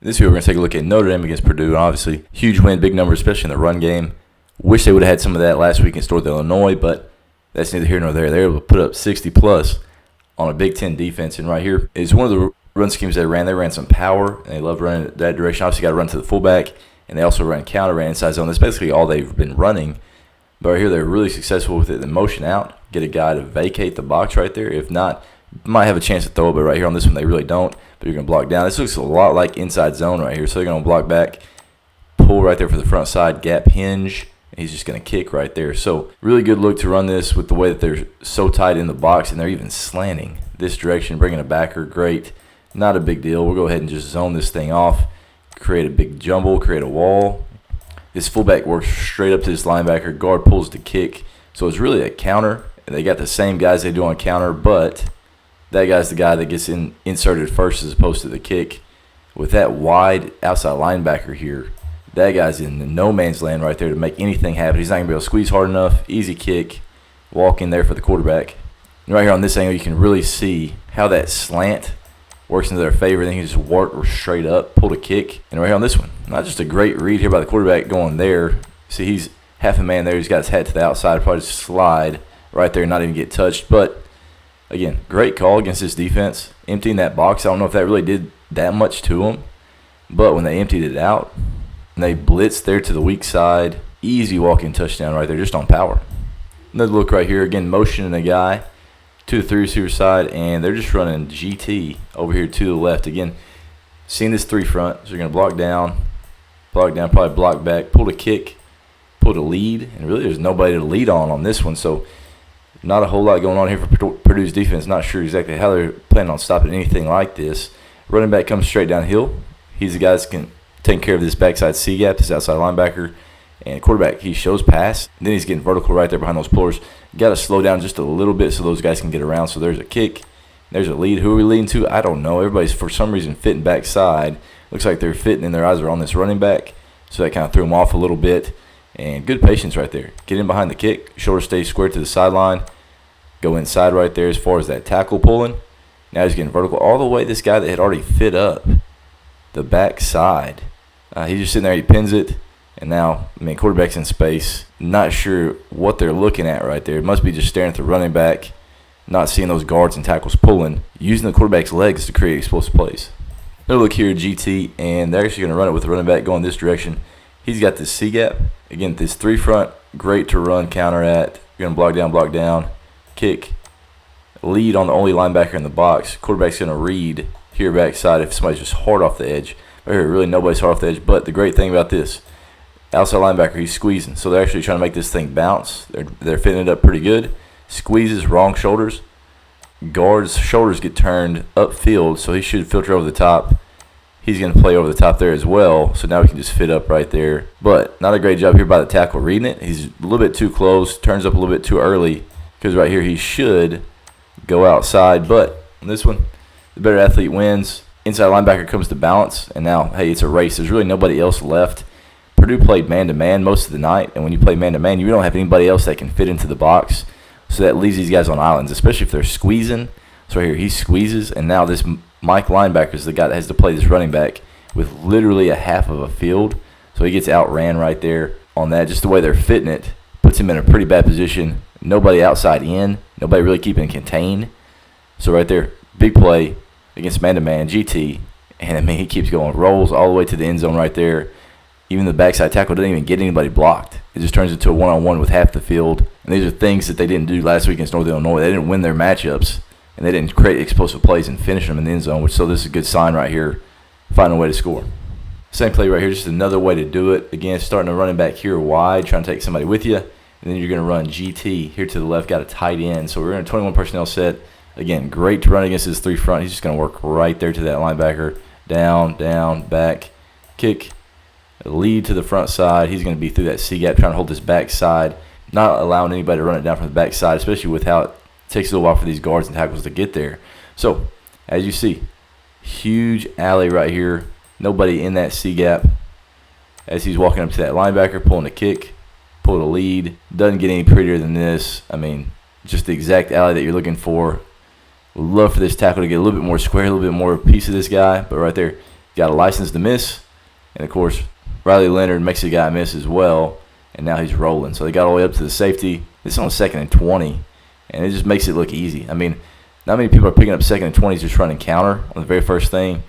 This week we're going to take a look at Notre Dame against Purdue. Obviously, huge win, big number, especially in the run game. Wish they would have had some of that last week against North Illinois, but that's neither here nor there. They were able to put up 60-plus on a Big Ten defense. And right here is one of the run schemes they ran. They ran some power, and they love running that direction. Obviously, got to run to the fullback, and they also ran counter, ran inside zone. That's basically all they've been running. But right here, they're really successful with it. The motion out, get a guy to vacate the box right there. If not, might have a chance to throw it, but right here on this one, they really don't. But you're going to block down. This looks a lot like inside zone right here. So they're going to block back, pull right there for the front side, gap hinge. And he's just going to kick right there. So really good look to run this with the way that they're so tight in the box, and they're even slanting this direction, bringing a backer. Great. Not a big deal. We'll go ahead and just zone this thing off, create a big jumble, create a wall. This fullback works straight up to this linebacker. Guard pulls the kick. So it's really a counter. And they got the same guys they do on counter, but that guy's the guy that gets inserted first as opposed to the kick. With that wide outside linebacker here, that guy's in the no man's land right there to make anything happen. He's not going to be able to squeeze hard enough. Easy kick. Walk in there for the quarterback. And right here on this angle, you can really see how that slant works into their favor. Then he just work straight up, pull a kick. And right here on this one, not just a great read here by the quarterback going there. See, he's half a man there. He's got his head to the outside. Probably just slide right there, not even get touched. But again, great call against this defense. Emptying that box, I don't know if that really did that much to them. But when they emptied it out, and they blitzed there to the weak side, easy walking touchdown right there just on power. Another look right here, again, motioning a guy to the 3 receiver side, and they're just running GT over here to the left. Again, seeing this 3 front, so you're going to block down, probably block back, pull a kick, pull a lead, and really there's nobody to lead on this one. So not a whole lot going on here for Purdue's defense. Not sure exactly how they're planning on stopping anything like this. Running back comes straight downhill. He's the guy that can take care of this backside C-gap, this outside linebacker. And quarterback, he shows pass. Then he's getting vertical right there behind those pullers. Got to slow down just a little bit so those guys can get around. So there's a kick. There's a lead. Who are we leading to? I don't know. Everybody's, for some reason, fitting backside. Looks like they're fitting and their eyes are on this running back. So that kind of threw them off a little bit. And good patience right there. Get in behind the kick. Shoulder stays square to the sideline. Go inside right there as far as that tackle pulling. Now he's getting vertical all the way. This guy that had already fit up the backside. He's just sitting there. He pins it. And now, quarterback's in space. Not sure what they're looking at right there. It must be just staring at the running back, not seeing those guards and tackles pulling, using the quarterback's legs to create explosive plays. Another look here at GT, and they're actually going to run it with the running back going this direction. He's got this C-gap. Again, this 3 front, great to run counter at. You're going to block down, kick, lead on the only linebacker in the box. Quarterback's going to read here backside if somebody's just hard off the edge. Right here, really nobody's hard off the edge, but the great thing about this, outside linebacker, he's squeezing. So they're actually trying to make this thing bounce. They're fitting it up pretty good. Squeezes, wrong shoulders. Guard's shoulders get turned upfield, so he should filter over the top. He's going to play over the top there as well, so now we can just fit up right there. But not a great job here by the tackle reading it. He's a little bit too close, turns up a little bit too early, because right here he should go outside. But on this one, the better athlete wins. Inside linebacker comes to balance, and now, hey, it's a race. There's really nobody else left. Purdue played man-to-man most of the night, and when you play man-to-man, you don't have anybody else that can fit into the box. So that leaves these guys on islands, especially if they're squeezing. So right here, he squeezes, and now this Mike linebacker is the guy that has to play this running back with literally a half of a field. So he gets outran right there on that. Just the way they're fitting it puts him in a pretty bad position. Nobody outside in. Nobody really keeping contained. So right there, big play against man-to-man, GT. And, he keeps going. Rolls all the way to the end zone right there. Even the backside tackle doesn't even get anybody blocked. It just turns into a one-on-one with half the field. And these are things that they didn't do last week against North Illinois. They didn't win their matchups, and they didn't create explosive plays and finish them in the end zone, so this is a good sign right here, finding a way to score. Same play right here, just another way to do it. Again, starting a running back here wide, trying to take somebody with you, and then you're going to run GT here to the left, got a tight end. So we're in a 21 personnel set. Again, great to run against his 3 front. He's just going to work right there to that linebacker. Down, back, kick. Lead to the front side. He's going to be through that C-gap, trying to hold this backside, not allowing anybody to run it down from the backside, especially with how it takes a little while for these guards and tackles to get there. So, as you see, huge alley right here. Nobody in that C-gap. As he's walking up to that linebacker, pulling a kick, pulled a lead. Doesn't get any prettier than this. Just the exact alley that you're looking for. Would love for this tackle to get a little bit more square, a little bit more piece of this guy. But right there, got a license to miss. And, of course, Riley Leonard makes the guy miss as well, and now he's rolling. So they got all the way up to the safety. This is on 2nd and 20, and it just makes it look easy. I mean, not many people are picking up 2nd and 20s just running counter on the very first thing.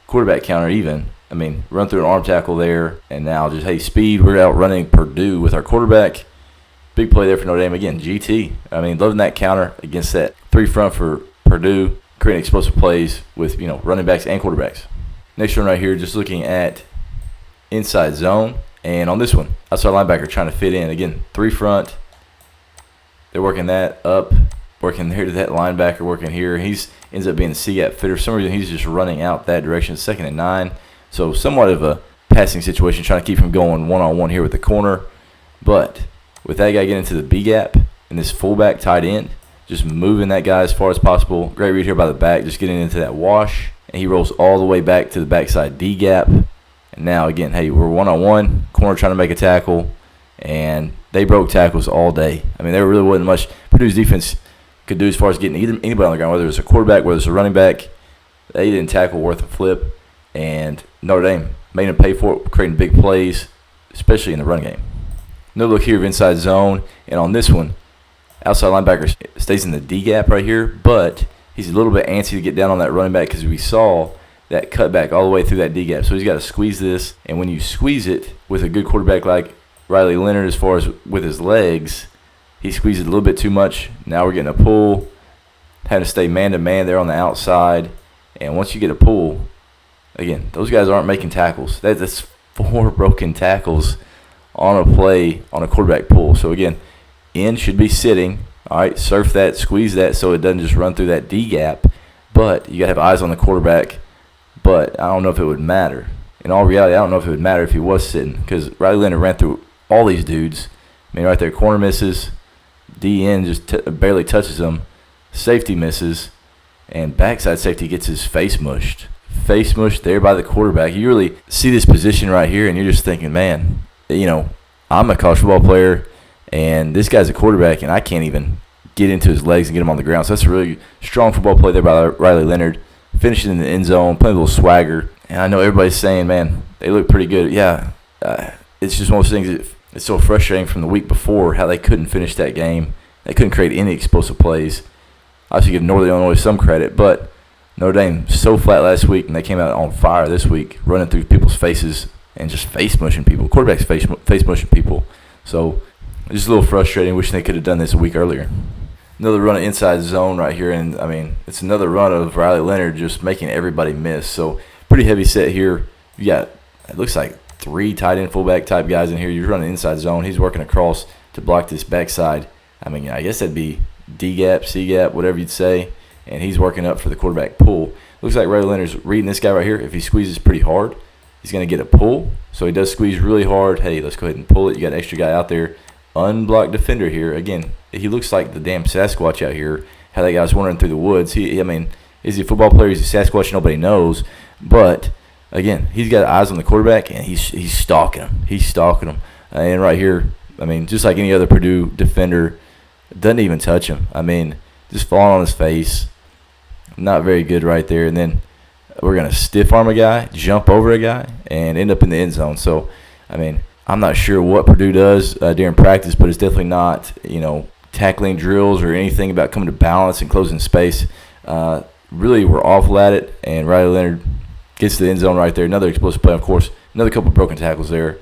Quarterback counter even. I mean, run through an arm tackle there, and now just, hey, speed. We're out running Purdue with our quarterback. Big play there for Notre Dame. Again, GT. I mean, loving that counter against that 3 front for Purdue, creating explosive plays with, running backs and quarterbacks. Next one right here, just looking at inside zone. And on this one, outside linebacker trying to fit in. Again, 3 front. They're working that up, working there to that linebacker, working here. He's ends up being the C-gap fitter. For some reason, he's just running out that direction. 2nd and 9. So somewhat of a passing situation, trying to keep him going one-on-one here with the corner. But with that guy getting to the B-gap and this fullback tight end, just moving that guy as far as possible. Great read here by the back, just getting into that wash. And he rolls all the way back to the backside D-gap. And now, again, hey, we're one-on-one. Corner trying to make a tackle. And they broke tackles all day. I mean, there really wasn't much Purdue's defense could do as far as getting anybody on the ground, whether it was a quarterback, whether it's a running back. They didn't tackle worth a flip. And Notre Dame made them pay for it, creating big plays, especially in the run game. Another look here of inside zone. And on this one, outside linebacker stays in the D-gap right here, but he's a little bit antsy to get down on that running back because we saw that cutback all the way through that D-gap. So he's got to squeeze this. And when you squeeze it with a good quarterback like Riley Leonard, as far as with his legs, he squeezed it a little bit too much. Now we're getting a pull. Had to stay man-to-man there on the outside. And once you get a pull, again, those guys aren't making tackles. That's 4 broken tackles on a play on a quarterback pull. So, again, end should be sitting. All right, surf that, squeeze that so it doesn't just run through that D-gap. But you got to have eyes on the quarterback. But I don't know if it would matter. In all reality, I don't know if it would matter if he was sitting because Riley Leonard ran through all these dudes. I mean, right there, corner misses. D-end just barely touches him. Safety misses. And backside safety gets his face mushed. Face mushed there by the quarterback. You really see this position right here, and you're just thinking, man, I'm a college football player, and this guy's a quarterback, and I can't even get into his legs and get him on the ground. So that's a really strong football play there by Riley Leonard. Finishing in the end zone, playing a little swagger. And I know everybody's saying, man, they look pretty good. Yeah, it's just one of those things. It's so frustrating from the week before how they couldn't finish that game. They couldn't create any explosive plays. Obviously, give Northern Illinois some credit, but Notre Dame so flat last week, and they came out on fire this week, running through people's faces and just face mushing people. Quarterbacks face mushing people. So just a little frustrating. Wishing they could have done this a week earlier. Another run of inside zone right here, and I mean it's another run of Riley Leonard just making everybody miss. So pretty heavy set here. You got, it looks like 3 tight end fullback type guys in here. You're running inside zone. He's working across to block this backside. I mean, I guess that'd be D gap, C gap, whatever you'd say. And he's working up for the quarterback pull. Looks like Riley Leonard's reading this guy right here. If he squeezes pretty hard, he's going to get a pull. So he does squeeze really hard. Hey, let's go ahead and pull it. You got an extra guy out there. Unblocked defender here. Again, he looks like the damn Sasquatch out here. How that guy's wandering through the woods. I mean, is he a football player? He's a Sasquatch. Nobody knows. But, again, he's got eyes on the quarterback, and he's stalking him. He's stalking him. And right here, I mean, just like any other Purdue defender, doesn't even touch him. I mean, just falling on his face. Not very good right there. And then we're going to stiff arm a guy, jump over a guy, and end up in the end zone. So, I mean, I'm not sure what Purdue does during practice, but it's definitely not, tackling drills or anything about coming to balance and closing space. Really, we're awful at it, and Riley Leonard gets to the end zone right there. Another explosive play, of course. Another couple of broken tackles there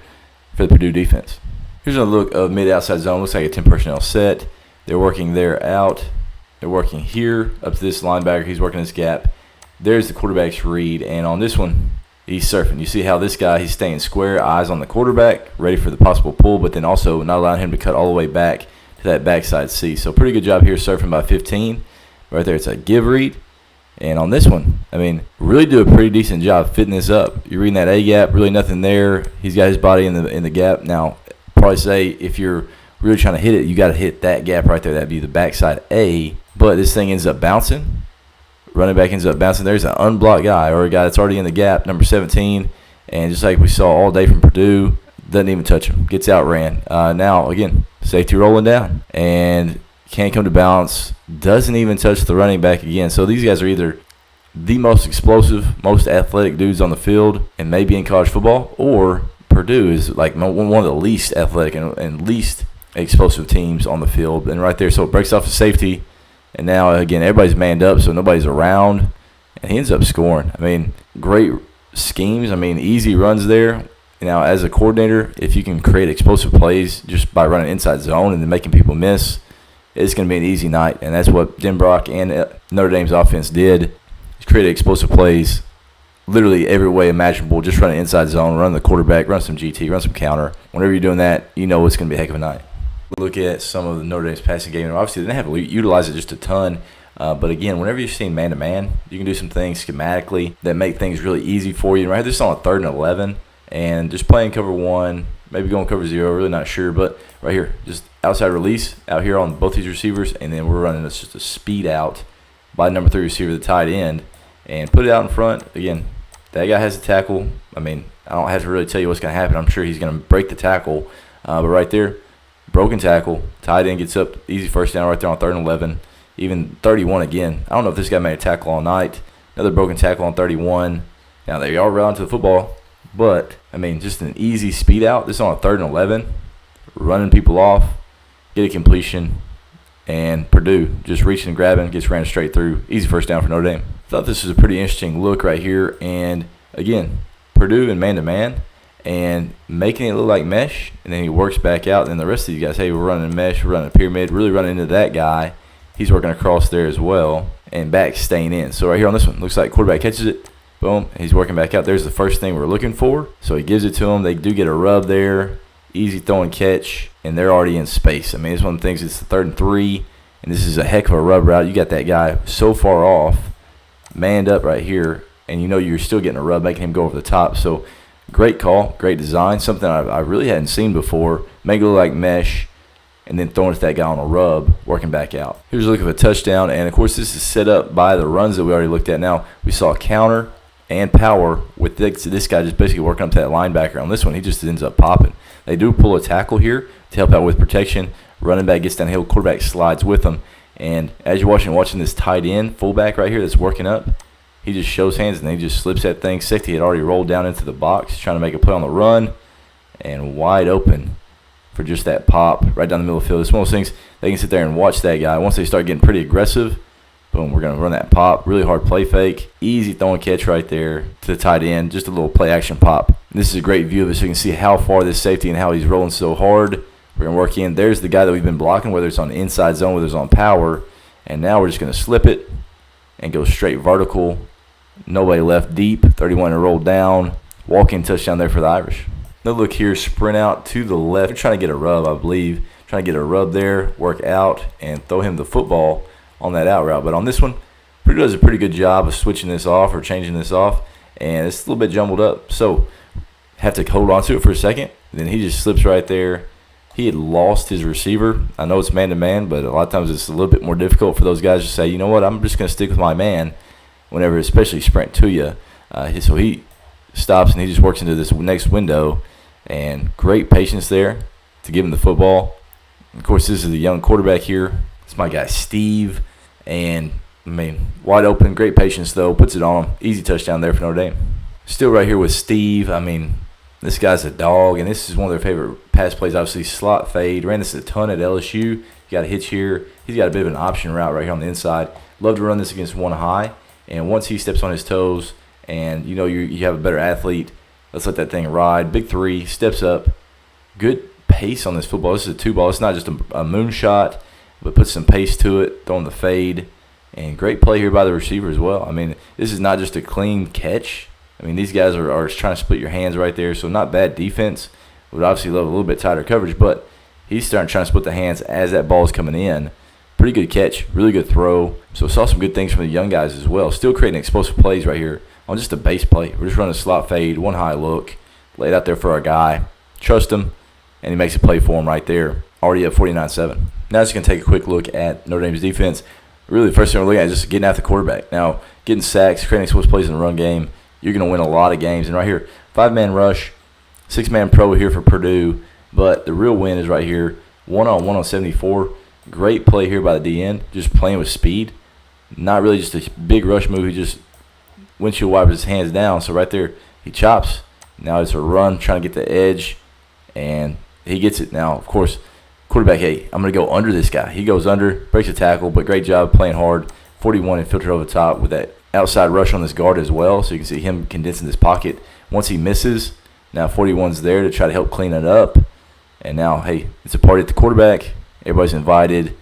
for the Purdue defense. Here's another look of mid-outside zone. Looks like a 10 personnel set. They're working there out. They're working here up to this linebacker. He's working this gap. There's the quarterback's read, and on this one, he's surfing. You see how this guy, he's staying square, eyes on the quarterback, ready for the possible pull, but then also not allowing him to cut all the way back to that backside C. So pretty good job here surfing by 15. Right there, it's a give read. And on this one, I mean, really do a pretty decent job fitting this up. You're reading that A gap, really nothing there. He's got his body in the gap. Now, probably say if you're really trying to hit it, you got to hit that gap right there. That'd be the backside A. But this thing ends up bouncing. Running back ends up bouncing. There's an unblocked guy or a guy that's already in the gap, number 17. And just like we saw all day from Purdue, doesn't even touch him. Gets outran. Now, again, safety rolling down. And can't come to balance. Doesn't even touch the running back again. So these guys are either the most explosive, most athletic dudes on the field and maybe in college football, or Purdue is like one of the least athletic and least explosive teams on the field. And right there, so it breaks off the safety, and now, again, everybody's manned up, so nobody's around, and he ends up scoring. I mean, great schemes. I mean, easy runs there. Now, as a coordinator, if you can create explosive plays just by running inside zone and then making people miss, it's going to be an easy night. And that's what Denbrock and Notre Dame's offense did, is create explosive plays literally every way imaginable, just running inside zone, run the quarterback, run some GT, run some counter. Whenever you're doing that, you know it's going to be a heck of a night. Look at some of the Notre Dame's passing game. And obviously, they didn't have to utilize it just a ton. But again, whenever you're seeing man-to-man, you can do some things schematically that make things really easy for you. Right, this is on a 3rd and 11. And just playing cover 1, maybe going cover 0, really not sure. But right here, just outside release out here on both these receivers. And then we're running just a speed out by number 3 receiver, the tight end, and put it out in front. Again, that guy has a tackle. I mean, I don't have to really tell you what's going to happen. I'm sure he's going to break the tackle. But right there, broken tackle. Tight end gets up, easy first down right there on 3rd and 11. Even 31 again. I don't know if this guy made a tackle all night. Another broken tackle on 31. Now, they are around to the football. But, I mean, just an easy speed out. This is on a 3rd and 11. Running people off. Get a completion. And Purdue just reaching and grabbing. Gets ran straight through. Easy first down for Notre Dame. Thought this was a pretty interesting look right here. And, again, Purdue in man-to-man. And making it look like mesh. And then he works back out. And then the rest of these guys, hey, we're running mesh. We're running a pyramid. Really running into that guy. He's working across there as well. And back staying in. So right here on this one, looks like quarterback catches it. Boom. He's working back out. There's the first thing we're looking for. So he gives it to him. They do get a rub there. Easy throw and catch. And they're already in space. I mean, it's one of the things. It's the 3rd and 3. And this is a heck of a rub route. You got that guy so far off. Manned up right here. And you know you're still getting a rub, making him go over the top. So great call. Great design. Something I really hadn't seen before. Make it look like mesh. And then throwing it to that guy on a rub, working back out. Here's a look at a touchdown. And, of course, this is set up by the runs that we already looked at. Now, we saw counter and power with this guy just basically working up to that linebacker. On this one, he just ends up popping. They do pull a tackle here to help out with protection. Running back gets downhill. Quarterback slides with him. And as you're watching this tight end fullback right here that's working up, he just shows hands and he just slips that thing. Safety had already rolled down into the box trying to make a play on the run. And wide open for just that pop right down the middle of the field. It's one of those things they can sit there and watch that guy. Once they start getting pretty aggressive, boom, we're going to run that pop. Really hard play fake. Easy throw and catch right there to the tight end. Just a little play action pop. And this is a great view of it so you can see how far this safety and how he's rolling so hard. We're going to work in. There's the guy that we've been blocking, whether it's on the inside zone, whether it's on power. And now we're just going to slip it and go straight vertical. Nobody left deep. 31 and roll down. Walk-in touchdown there for the Irish. Now look here, sprint out to the left. They're trying to get a rub, I believe. Trying to get a rub there, work out, and throw him the football on that out route. But on this one, Purdue does a pretty good job of switching this off or changing this off. And it's a little bit jumbled up. So have to hold on to it for a second. Then he just slips right there. He had lost his receiver. I know it's man-to-man, but a lot of times it's a little bit more difficult for those guys to say, you know what, I'm just going to stick with my man whenever especially sprint to you. So he stops and he just works into this next window. And great patience there to give him the football. Of course, this is the young quarterback here. It's my guy, Steve. And, I mean, wide open. Great patience, though. Puts it on him. Easy touchdown there for Notre Dame. Still right here with Steve. I mean, this guy's a dog. And this is one of their favorite pass plays. Obviously, slot fade. Ran this a ton at LSU. You got a hitch here. He's got a bit of an option route right here on the inside. Love to run this against one high. And once he steps on his toes and, you know, you have a better athlete, let's let that thing ride. Big 3, steps up. Good pace on this football. This is a 2-ball. It's not just a moonshot, but puts some pace to it, throwing the fade. And great play here by the receiver as well. I mean, this is not just a clean catch. I mean, these guys are trying to split your hands right there, so not bad defense. Would obviously love a little bit tighter coverage, but he's trying to split the hands as that ball is coming in. Pretty good catch, really good throw. So saw some good things from the young guys as well. Still creating explosive plays right here on just a base play. We're just running a slot fade, one high look, laid out there for our guy. Trust him, and he makes a play for him right there. Already at 49-7. Now just going to take a quick look at Notre Dame's defense. Really, the first thing we're looking at is just getting after the quarterback. Now, getting sacks, creating explosive plays in the run game, you're going to win a lot of games. And right here, 5-man rush, 6-man pro here for Purdue. But the real win is right here, 1-on-1 on 74. Great play here by the DN, just playing with speed. Not really just a big rush move. He just windshield wipers his hands down. So right there, he chops. Now it's a run, trying to get the edge, and he gets it. Now, of course, quarterback, hey, I'm going to go under this guy. He goes under, breaks a tackle, but great job playing hard. 41 and filtered over the top with that outside rush on this guard as well. So you can see him condensing this pocket. Once he misses, now 41's there to try to help clean it up. And now, hey, it's a party at the quarterback. Everybody's invited.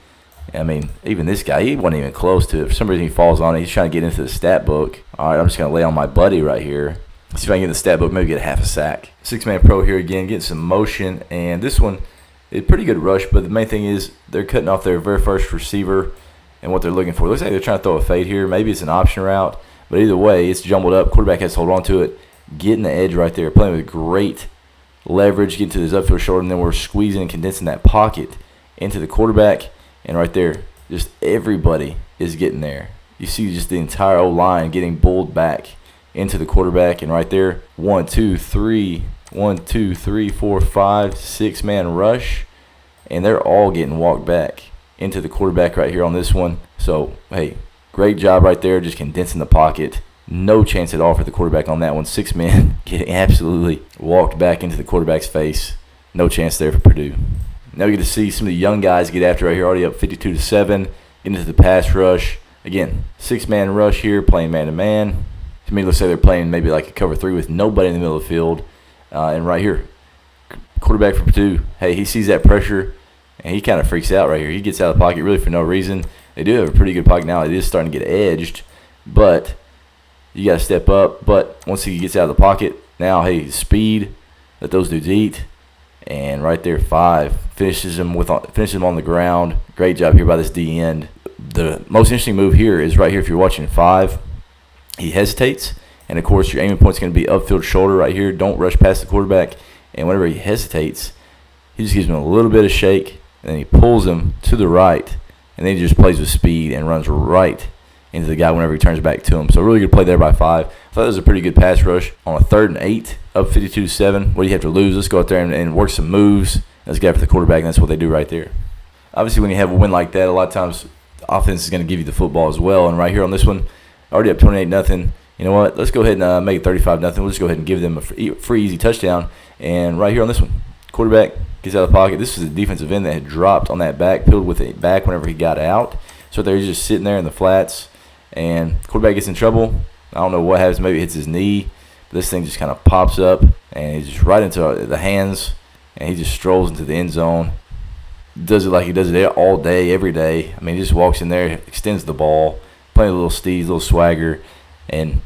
I mean, even this guy, he wasn't even close to it. For some reason, he falls on it. He's trying to get into the stat book. All right, I'm just going to lay on my buddy right here. See if I can get in the stat book, maybe get a half a sack. Six-man pro here again, getting some motion. And this one, a pretty good rush, but the main thing is they're cutting off their very first receiver and what they're looking for. It looks like they're trying to throw a fade here. Maybe it's an option route, but either way, it's jumbled up. Quarterback has to hold on to it, getting the edge right there, playing with great leverage, getting to this upfield shoulder, and then we're squeezing and condensing that pocket into the quarterback. And right there, just everybody is getting there. You see just the entire O-line getting bulled back into the quarterback, and right there, 1, 2, 3, 1, 2, 3, 4, 5, 6-man rush, and they're all getting walked back into the quarterback right here on this one. So, hey, great job right there, just condensing the pocket. No chance at all for the quarterback on that one. 6 men getting absolutely walked back into the quarterback's face. No chance there for Purdue. Now we get to see some of the young guys get after right here, already up 52-7, into the pass rush. Again, 6-man rush here, playing man-to-man. To me, it looks like they're playing maybe like a cover 3 with nobody in the middle of the field. And right here, quarterback for Purdue, hey, he sees that pressure, and he kind of freaks out right here. He gets out of the pocket really for no reason. They do have a pretty good pocket now. It is starting to get edged, but you got to step up. But once he gets out of the pocket, now, hey, speed, let those dudes eat. And right there, 5, finishes him on the ground. Great job here by this D end. The most interesting move here is right here if you're watching 5. He hesitates, and of course your aiming point is going to be upfield shoulder right here. Don't rush past the quarterback. And whenever he hesitates, he just gives him a little bit of shake, and then he pulls him to the right, and then he just plays with speed and runs right into the guy whenever he turns back to him. So really good play there by 5. I thought that was a pretty good pass rush on a 3rd and 8, up 52-7. What do you have to lose? Let's go out there and work some moves. Let's get after the quarterback, and that's what they do right there. Obviously, when you have a win like that, a lot of times the offense is going to give you the football as well. And right here on this one, already up 28-0. You know what? Let's go ahead and make it 35-0. We'll just go ahead and give them a free, easy touchdown. And right here on this one, quarterback gets out of the pocket. This is a defensive end that had dropped on that back, peeled with it back whenever he got out. So there he's just sitting there in the flats, and quarterback gets in trouble. I don't know what happens. Maybe it hits his knee. But this thing just kind of pops up, and he's just right into the hands, and he just strolls into the end zone. Does it like he does it all day, every day. I mean, he just walks in there, extends the ball, playing a little steez, a little swagger. And,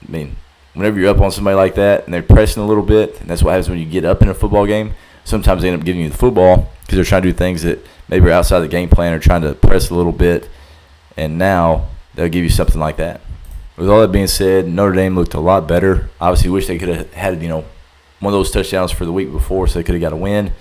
I mean, whenever you're up on somebody like that and they're pressing a little bit, and that's what happens when you get up in a football game, sometimes they end up giving you the football because they're trying to do things that maybe are outside the game plan or trying to press a little bit, and now they'll give you something like that. With all that being said, Notre Dame looked a lot better. Obviously, wish they could have had, one of those touchdowns for the week before so they could have got a win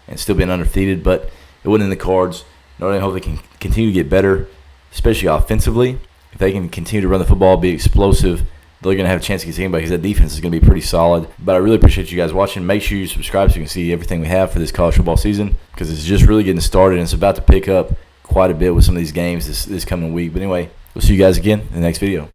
and still been undefeated, but it wasn't in the cards. Notre Dame hope they can continue to get better, especially offensively. If they can continue to run the football, be explosive, they're going to have a chance against anybody because that defense is going to be pretty solid. But I really appreciate you guys watching. Make sure you subscribe so you can see everything we have for this college football season because it's just really getting started and it's about to pick up quite a bit with some of these games this coming week. But anyway, we'll see you guys again in the next video.